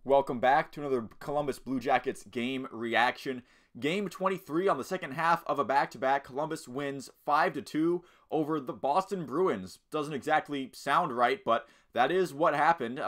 Welcome back to another Columbus Blue Jackets game reaction. Game 23 on the second half of a back-to-back. Columbus wins 5-2 over the Boston Bruins. Doesn't exactly sound right, but that is what happened.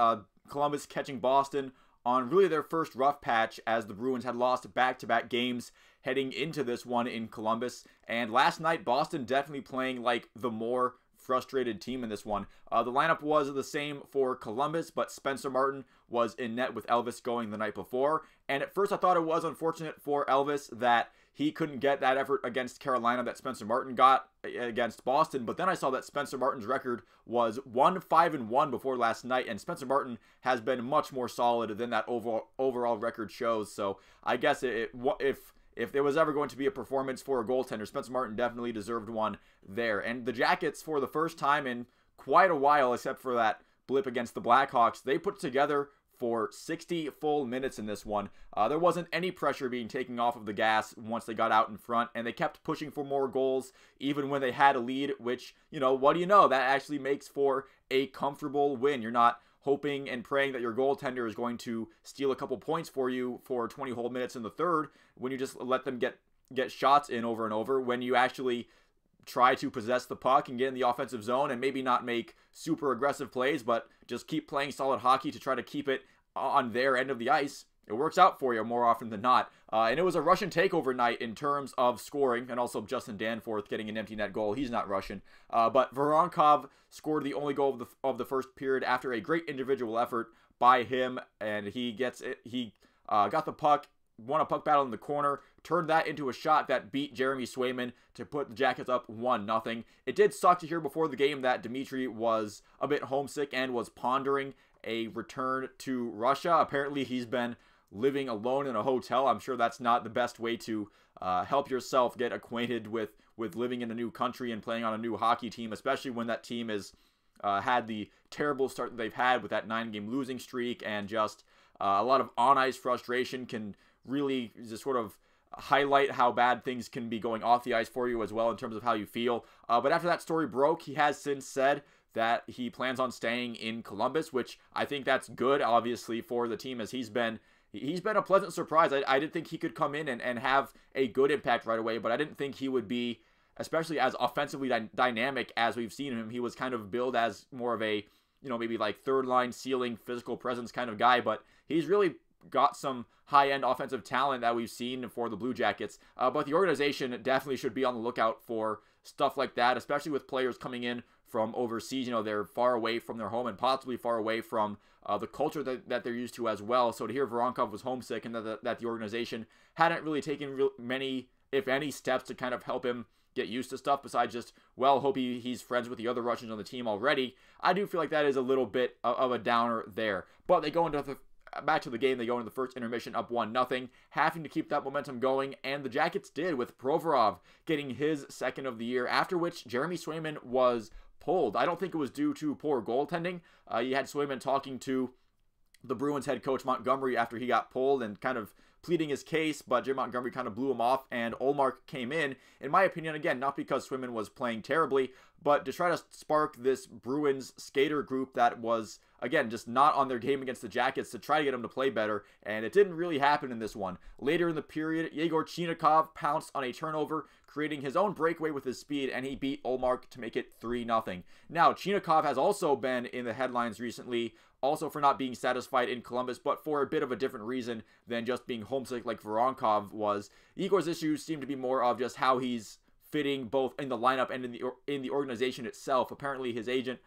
Columbus catching Boston on really their first rough patch, as the Bruins had lost back-to-back games heading into this one in Columbus. And last night, Boston definitely playing like the more frustrated team in this one. The lineup was the same for Columbus, but Spencer Martin was in net with Elvis going the night before. And at first I thought it was unfortunate for Elvis that he couldn't get that effort against Carolina that Spencer Martin got against Boston. But then I saw that Spencer Martin's record was 1-5-1 before last night, and Spencer Martin has been much more solid than that overall record shows. So I guess if there was ever going to be a performance for a goaltender, Spencer Martin definitely deserved one there. And the Jackets, for the first time in quite a while, except for that blip against the Blackhawks, they put together for 60 full minutes in this one. There wasn't any pressure being taken off of the gas once they got out in front, and they kept pushing for more goals even when they had a lead, which, what do you know? That actually makes for a comfortable win. You're not hoping and praying that your goaltender is going to steal a couple points for you for 20 whole minutes in the third when you just let them get shots in over and over. When you actually try to possess the puck and get in the offensive zone and maybe not make super aggressive plays, but just keep playing solid hockey to try to keep it on their end of the ice, it works out for you more often than not. And it was a Russian takeover night in terms of scoring, and also Justin Danforth getting an empty net goal. He's not Russian. But Voronkov scored the only goal of the first period after a great individual effort by him, and he gets it. He got the puck, won a puck battle in the corner, turned that into a shot that beat Jeremy Swayman to put the Jackets up 1-0. It did suck to hear before the game that Dmitry was a bit homesick and was pondering a return to Russia. Apparently he's been living alone in a hotel. I'm sure that's not the best way to help yourself get acquainted with living in a new country and playing on a new hockey team, especially when that team has had the terrible start that they've had with that 9-game losing streak, and just a lot of on-ice frustration can really just sort of highlight how bad things can be going off the ice for you as well in terms of how you feel. But after that story broke, he has since said that he plans on staying in Columbus, which I think that's good, obviously, for the team, as he's been a pleasant surprise. I didn't think he could come in and have a good impact right away, but I didn't think he would be, especially as offensively dynamic as we've seen him. He was kind of billed as more of a, maybe like third-line ceiling physical presence kind of guy, but he's really got some high-end offensive talent that we've seen for the Blue Jackets. But the organization definitely should be on the lookout for stuff like that, especially with players coming in from overseas. They're far away from their home and possibly far away from the culture that they're used to as well. So to hear Voronkov was homesick and that the organization hadn't really taken many, if any, steps to kind of help him get used to stuff besides just, hope he's friends with the other Russians on the team already, I do feel like that is a little bit of a downer there. But they go into back to the game. They go into the first intermission up 1-0, having to keep that momentum going, and the Jackets did, with Provorov getting his second of the year, after which Jeremy Swayman was pulled. I don't think it was due to poor goaltending. You had Swayman talking to the Bruins head coach Montgomery after he got pulled and kind of pleading his case, but Jim Montgomery kind of blew him off, and Ullmark came in my opinion, again, not because Swayman was playing terribly, but to try to spark this Bruins skater group that was, again, just not on their game against the Jackets, to try to get them to play better, and it didn't really happen in this one. Later in the period, Yegor Chinakhov pounced on a turnover, creating his own breakaway with his speed, and he beat Ullmark to make it 3-0. Now, Chinakhov has also been in the headlines recently, also for not being satisfied in Columbus, but for a bit of a different reason than just being homesick like Voronkov was. Yegor's issues seem to be more of just how he's fitting both in the lineup and in the organization itself. Apparently his agent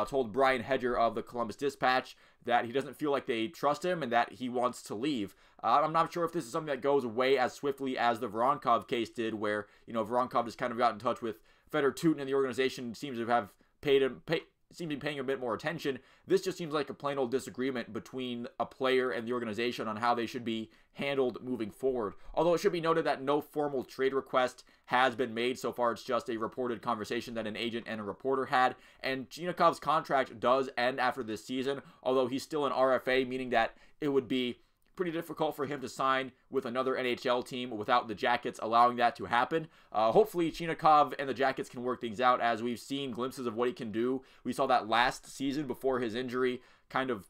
told Brian Hedger of the Columbus Dispatch that he doesn't feel like they trust him and that he wants to leave. I'm not sure if this is something that goes away as swiftly as the Voronkov case did, where Voronkov just kind of got in touch with Fedor Tutin, and the organization seems to have seem to be paying a bit more attention. This just seems like a plain old disagreement between a player and the organization on how they should be handled moving forward. Although it should be noted that no formal trade request has been made so far. It's just a reported conversation that an agent and a reporter had. And Chinakhov's contract does end after this season, although he's still an RFA, meaning that it would be pretty difficult for him to sign with another NHL team without the Jackets allowing that to happen. Hopefully Chinakhov and the Jackets can work things out, as we've seen glimpses of what he can do. We saw that last season before his injury kind of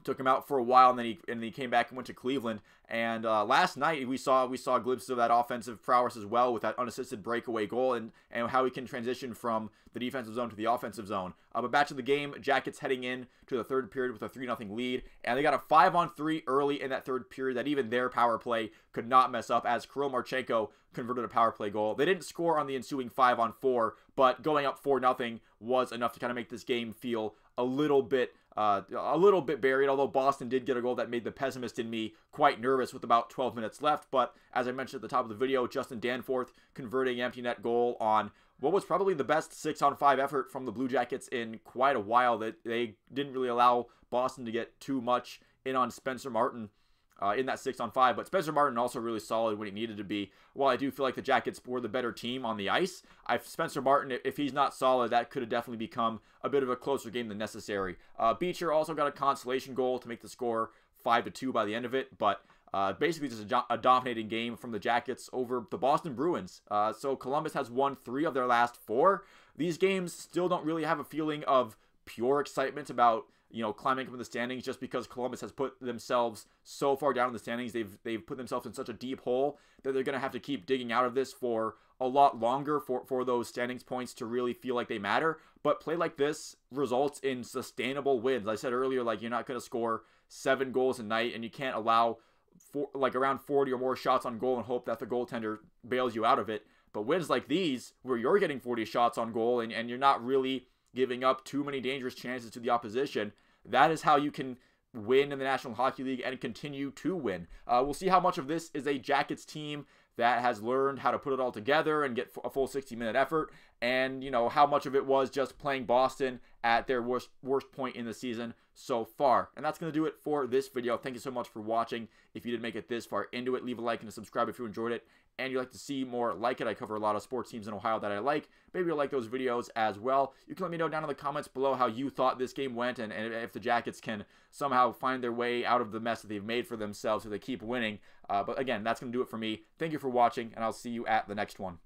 Took him out for a while, and then he came back and went to Cleveland. And last night we saw glimpses of that offensive prowess as well, with that unassisted breakaway goal, and how he can transition from the defensive zone to the offensive zone. But back to the game, Jackets heading in to the third period with a 3-0 lead, and they got a 5-on-3 early in that third period that even their power play could not mess up, as Kirill Marchenko converted a power play goal. They didn't score on the ensuing 5-on-4, but going up 4-0 was enough to kind of make this game feel a little bit buried, although Boston did get a goal that made the pessimist in me quite nervous with about 12 minutes left. But as I mentioned at the top of the video, Justin Danforth converting an empty net goal on what was probably the best 6-on-5 effort from the Blue Jackets in quite a while. That they didn't really allow Boston to get too much in on Spencer Martin in that 6-on-5, but Spencer Martin also really solid when he needed to be. While I do feel like the Jackets were the better team on the ice, Spencer Martin, if he's not solid, that could have definitely become a bit of a closer game than necessary. Beecher also got a consolation goal to make the score 5-2 by the end of it, but basically just a dominating game from the Jackets over the Boston Bruins. So Columbus has won 3 of their last 4. These games still don't really have a feeling of pure excitement about climbing up in the standings, just because Columbus has put themselves so far down in the standings. They've put themselves in such a deep hole that they're going to have to keep digging out of this for a lot longer for those standings points to really feel like they matter. But play like this results in sustainable wins. I said earlier, like, you're not going to score 7 goals a night, and you can't allow around 40 or more shots on goal and hope that the goaltender bails you out of it. But wins like these, where you're getting 40 shots on goal and you're not really giving up too many dangerous chances to the opposition, that is how you can win in the National Hockey League and continue to win. We'll see how much of this is a Jackets team that has learned how to put it all together and get a full 60-minute effort, and how much of it was just playing Boston at their worst point in the season so far. And that's going to do it for this video. Thank you so much for watching. If you did make it this far into it, leave a like and a subscribe if you enjoyed it and you'd like to see more like it. I cover a lot of sports teams in Ohio that I like. Maybe you'll like those videos as well. You can let me know down in the comments below how you thought this game went, and if the Jackets can somehow find their way out of the mess that they've made for themselves so they keep winning. But again, that's going to do it for me. Thank you for watching, and I'll see you at the next one.